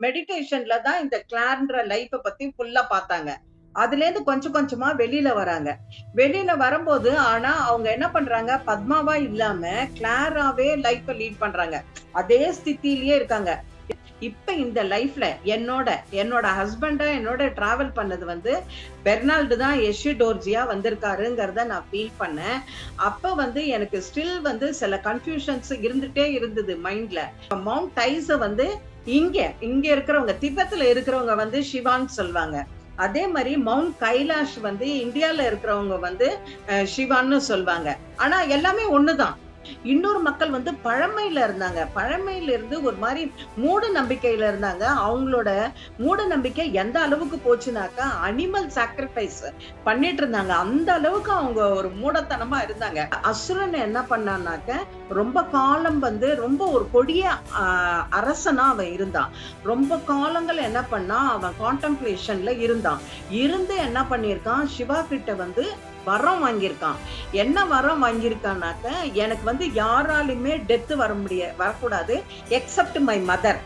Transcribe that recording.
மெடிடேஷன்ல தான் இந்த கிளார்ன்ற லைஃப பத்தி ஃபுல்லா பார்த்தாங்க. அதுல இருந்து கொஞ்சம் கொஞ்சமா வெளியில வராங்க. வெளியில வரும்போது ஆனா அவங்க என்ன பண்றாங்க, பத்மாவா இல்லாம கிளாராவே லைஃப லீட் பண்றாங்க. அதே ஸ்திதியிலேயே இருக்காங்க. இப்ப இந்த லைஃப்ல என்னோட ஹஸ்பண்டா என்னோட டிராவல் பண்ணது வந்து பெர்னால்டு தான் எஷிடோர்ஜியா வந்திருக்காருங்கிறத நான் ஃபீல் பண்ணேன். அப்ப வந்து எனக்கு ஸ்டில் வந்து சில கன்ஃபியூஷன்ஸ் இருந்துட்டே இருந்தது மைண்ட்ல. மவுண்ட் டைஸ வந்து இங்க இருக்கிறவங்க திபெத்ல இருக்கிறவங்க வந்து சிவான்னு சொல்லுவாங்க. அதே மாதிரி மவுண்ட் கைலாஷ் வந்து இந்தியால இருக்கிறவங்க வந்து சிவான்னு சொல்லுவாங்க. ஆனா எல்லாமே ஒண்ணுதான். இன்னொரு மக்கள் வந்து பழமையில இருந்தாங்க. பழமையில இருந்து ஒரு மாதிரி மூட நம்பிக்கையில இருந்தாங்க. அவங்களோட மூட நம்பிக்கை எந்த அளவுக்கு போச்சுனாக்கா அனிமல் சாக்ரிஃபைஸ் பண்ணிட்டு இருந்தாங்க. அந்த அளவுக்கு அவங்க ஒரு மூடத்தனமா இருந்தாங்க. அசுரன் என்ன பண்ணானாக்க ரொம்ப காலம் வந்து ரொம்ப ஒரு கொடிய அரசனா அவன் இருந்தான். ரொம்ப காலங்கள் என்ன பண்ணா அவன் கான்டெம்ப்ளேஷன்ல இருந்தான். இருந்து என்ன பண்ணியிருக்கான், சிவா கிட்ட வந்து வரம் வாங்கியிருக்கான். என்ன வரம் வாங்கியிருக்கான்னாக்க எனக்கு வந்து யாராலுமே டெத் வரக்கூடாது எக்ஸப்ட் மை மதர்.